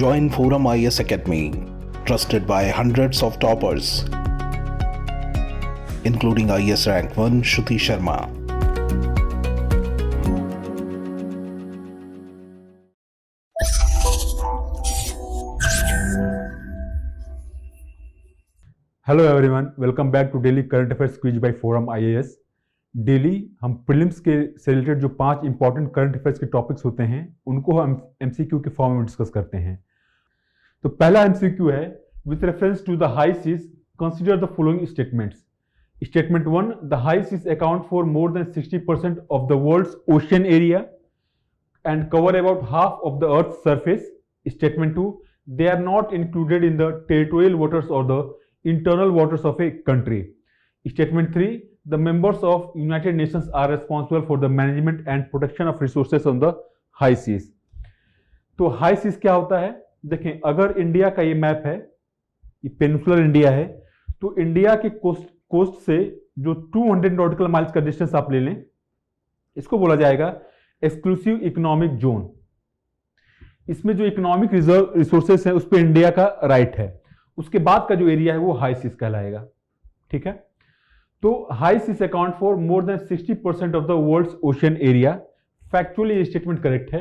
Join Forum IAS Academy, trusted by hundreds of toppers, including IAS Rank 1 Shruti Sharma. Hello everyone, welcome back to daily current affairs quiz by Forum IAS. Daily हम prelims के से related जो 5 important current affairs के topics होते हैं उनको हम MCQ के फॉर्म में डिस्कस करते हैं। तो पहला एमसीक्यू है, with reference to the high seas consider the following statements. Statement 1, the high seas account for more than 60% of the world's ocean area and cover about half of the earth surface. Statement 2, they are not included in the territorial waters और the internal waters of a country. Statement 3, the members of United Nations are responsible for the management and protection of resources on the high seas. तो high seize क्या होता है? देखें, अगर India का ये map है, ये पेनिनसुलर इंडिया है, तो इंडिया के कोस्ट से जो 200 नॉटिकल माइल्स का डिस्टेंस आप ले लें, इसको बोला जाएगा एक्सक्लूसिव इकोनॉमिक जोन। इसमें जो इकोनॉमिक रिसोर्सेस है उस पर इंडिया का राइट है। उसके बाद का जो एरिया है वो हाई सीज कहलाएगा। ठीक है, तो high seas account for more than 60% of the world's ocean area. Factually ये स्टेटमेंट करेक्ट है।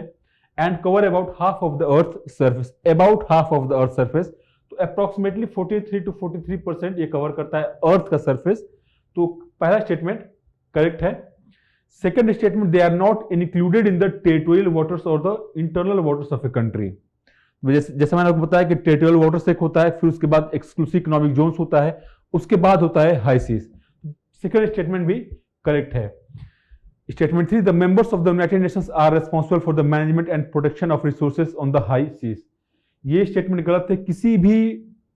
And cover about half of the earth surface, about half of the earth surface, तो approximately 43 to 43% ये cover करता है अर्थ का surface. तो पहला statement correct है। Second statement, they are not included in the territorial waters और the internal waters of a country. जैसे मैंने आपको बताया कि टेरिटोरियल वाटर्स एक होता है, फिर उसके बाद एक्सक्लूसिव इकोनॉमिक जोन्स होता है, उसके बाद होता है हाई सीज। सेकंड स्टेटमेंट भी करेक्ट है। Statement 3, the members of the United Nations are responsible for the management and protection of resources on the high seas. ये स्टेटमेंट गलत है। किसी भी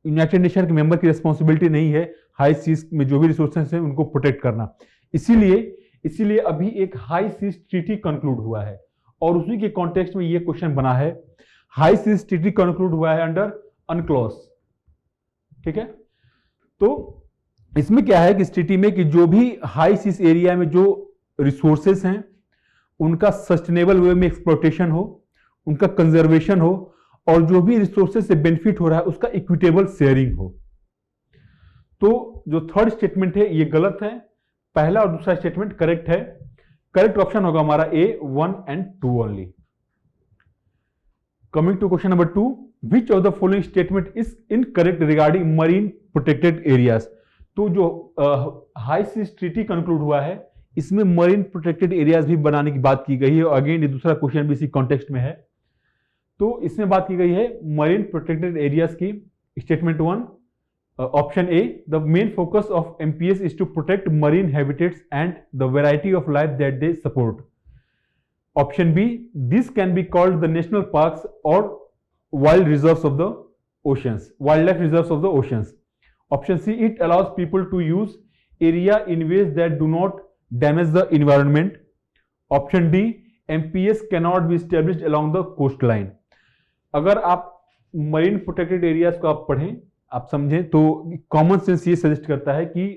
यूनाइटेड नेशन के मेंबर की रिस्पॉन्सिबिलिटी नहीं है हाई सीज में जो भी रिसोर्सेज हैं उनको प्रोटेक्ट करना। इसीलिए अभी एक हाई सीज ट्रीटी कंक्लूड हुआ है और उसी के कॉन्टेक्स्ट में ये क्वेश्चन बना है। हाई सीज ट्रीटी कंक्लूड हुआ है अंडर अनक्लॉज। ठीक है, तो इसमें क्या है कि इस ट्रीटी में कि जो भी हाई सीज एरिया में जो रिसोर्सेस हैं उनका सस्टेनेबल वे में एक्सप्लॉयटेशन हो, उनका कंजर्वेशन हो, और जो भी रिसोर्सेस से बेनिफिट हो रहा है उसका इक्विटेबल शेयरिंग हो। तो जो थर्ड स्टेटमेंट है ये गलत है। पहला और दूसरा स्टेटमेंट करेक्ट है। करेक्ट ऑप्शन होगा हमारा A, 1 and 2 only. Coming to question number 2, which of the following statement is incorrect regarding marine protected areas? तो जो हाई सीज ट्रीटी कंक्लूड हुआ है इसमें मरीन प्रोटेक्टेड एरियाज भी बनाने की बात की गई है। अगेन ये दूसरा क्वेश्चन भी इसी कॉन्टेक्स्ट में है। तो इसमें बात की गई है मरीन प्रोटेक्टेड एरियाज की। Statement 1, option A, the main focus of MPS is to protect marine habitats and the variety of life that they support. Option B, this can be called the national parks or wild reserves of the oceans, wildlife reserves of the oceans. Option C, it allows people to use area in ways that do not damage the environment. Option D, MPS cannot be established along the coastline. अगर आप marine protected areas को आप पढ़ें, आप समझें, तो common sense ये suggest करता है कि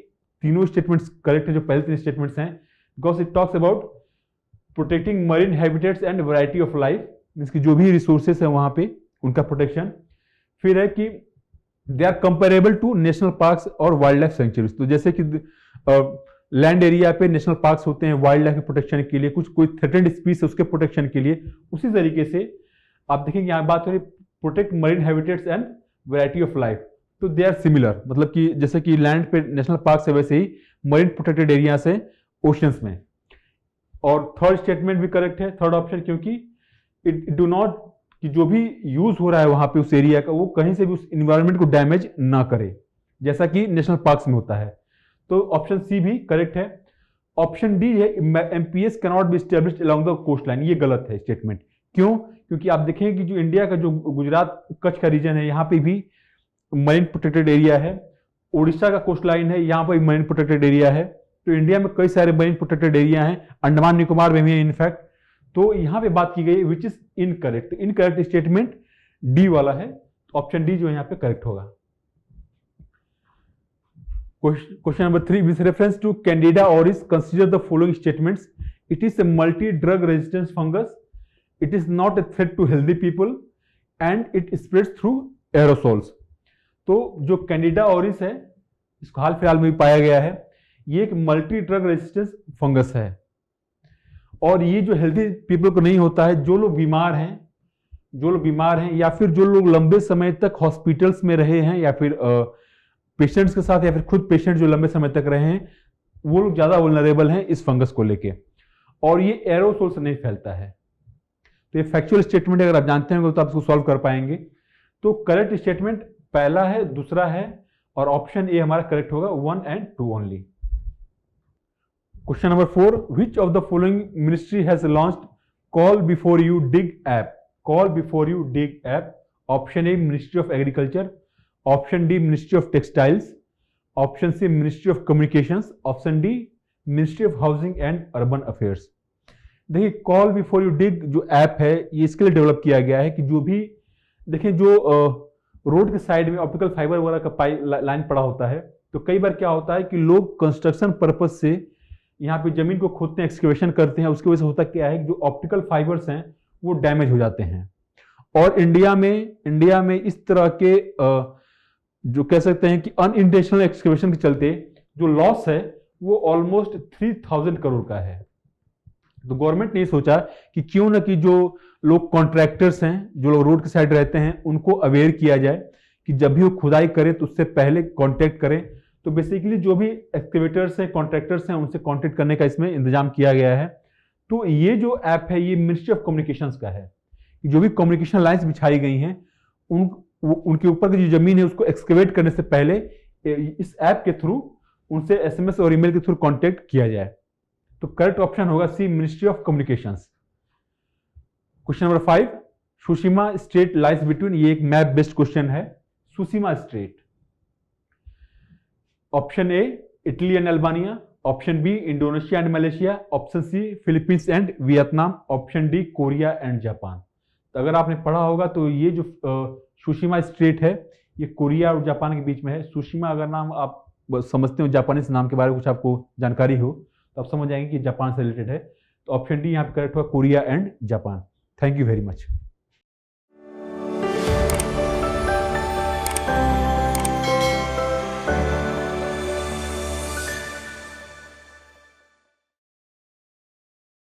तीनों स्टेटमेंट्स करेक्ट है जो पहले 3 स्टेटमेंट्स हैं, because it talks about protecting marine habitats and variety of life, means की जो भी रिसोर्सेस है वहां पे उनका प्रोटेक्शन। फिर है कि they are comparable to national parks और वाइल्ड लाइफ सेंचुरीज। तो जैसे कि लैंड एरिया पे नेशनल पार्क्स होते हैं वाइल्ड लाइफ के प्रोटेक्शन के लिए, कुछ कोई थ्रेटेंड स्पीसीज है उसके प्रोटेक्शन के लिए, उसी तरीके से आप देखेंगे यहाँ बात हो रही protect marine habitats and variety of life. तो दे आर सिमिलर, मतलब कि जैसे कि लैंड पे नेशनल पार्क्स है वैसे ही मरीन प्रोटेक्टेड एरियाज है ओशंस में। और थर्ड स्टेटमेंट भी करेक्ट है, थर्ड ऑप्शन, क्योंकि इट डू नॉट, कि जो भी यूज हो रहा है वहां पे उस एरिया का वो कहीं से भी उस इन्वायरमेंट को डैमेज ना करे, जैसा कि नेशनल पार्क्स में होता है। तो ऑप्शन सी भी करेक्ट है। ऑप्शन डी है, MPS can not be established along the coastline, ये गलत है स्टेटमेंट। क्यों? क्योंकि आप देखेंगे कि जो इंडिया का जो गुजरात कच्छ का रीजन है यहाँ पे भी मरीन प्रोटेक्टेड एरिया है, उड़ीसा का कोस्ट लाइन है यहाँ पर मरीन प्रोटेक्टेड एरिया है। तो इंडिया में कई सारे मरीन प्रोटेक्टेड एरिया हैं, अंडमान निकोबार में भी है इनफैक्ट। तो यहां पे बात की गई which is incorrect. Incorrect statement D वाला है, ऑप्शन डी जो यहां पे करेक्ट होगा। Question number 3, with reference to Candida auris consider the following statements. It is a multi drug resistance fungus, it is not a threat to healthy people, and it spreads through aerosols. तो जो Candida orris है, इसको हाल फिलहाल में भी पाया गया है, ये एक मल्टी ड्रग रेजिस्टेंस फंगस है और ये जो हेल्दी पीपल को नहीं होता है, जो लोग बीमार हैं या फिर जो लोग लंबे समय तक हॉस्पिटल्स में रहे हैं या फिर पेशेंट्स के साथ या फिर खुद पेशेंट जो लंबे समय तक रहे हैं, वो लोग ज्यादा वल्नरेबल हैं इस फंगस को लेके। और ये एरोसोल से नहीं फैलता है। तो ये फैक्चुअल स्टेटमेंट अगर आप जानते होंगे तो आप इसको सॉल्व कर पाएंगे। तो करेक्ट स्टेटमेंट पहला है, दूसरा है और ऑप्शन ए हमारा करेक्ट होगा, 1 and 2 only. Question number 4, which of the following ministry has launched call before you dig app? Call before you dig app. Option A ministry of agriculture, option D ministry of textiles, option C ministry of communications, option D ministry of housing and urban affairs. देखिए, call before you dig जो app है, ये इसके लिए develop किया गया है कि जो भी देखिए जो रोड के साइड में ऑप्टिकल फाइबर वगैरह का पाइप लाइन पड़ा होता है, तो कई बार क्या होता है कि लोग कंस्ट्रक्शन पर्पज से यहाँ पे जमीन को खोदते हैं, एक्सकेवेशन करते हैं, उसकी वजह से होता क्या है कि जो ऑप्टिकल फाइबर्स हैं वो डैमेज हो जाते हैं। और इंडिया में इस तरह के जो कह सकते हैं कि अनइंटेंशनल एक्सकेवेशन के चलते जो लॉस है वो ऑलमोस्ट 3000 करोड़ का है। तो गवर्नमेंट ने सोचा कि क्यों ना कि जो लोग कॉन्ट्रैक्टर्स हैं, जो लोग रोड के साइड रहते हैं, उनको अवेयर किया जाए कि जब भी वो खुदाई करें तो उससे पहले कांटेक्ट करें। तो बेसिकली जो भी एक्सकेवेटर्स हैं, कॉन्ट्रैक्टर्स हैं, उनसे कांटेक्ट करने का इसमें इंतजाम किया गया है। तो ये जो ऐप है ये मिनिस्ट्री ऑफ कम्युनिकेशंस का है। जो भी कम्युनिकेशन लाइंस बिछाई गई हैं उनके ऊपर की जो जमीन है उसको एक्सकेवेट करने से पहले इस ऐप के थ्रू उनसे एसएमएस और ईमेल के थ्रू कांटेक्ट किया जाए। तो करेक्ट ऑप्शन होगा C, ministry of communications. Question number 5, Tsushima state lies between, ये एक मैप बेस्ड क्वेश्चन है। Tsushima state, option A Italy and Albania, option B Indonesia and Malaysia, option C Philippines and Vietnam, option D Korea and Japan. तो अगर आपने पढ़ा होगा तो ये जो सुशिमा स्टेट है ये कोरिया और जापान के बीच में है। सुशिमा अगर नाम आप समझते हो, जापानीज नाम के बारे में कुछ आपको जानकारी हो तो आप समझ जाएंगे कि जापान से रिलेटेड है। तो ऑप्शन डी यहाँ पे करेक्ट होगा, Korea and Japan. Thank you very much.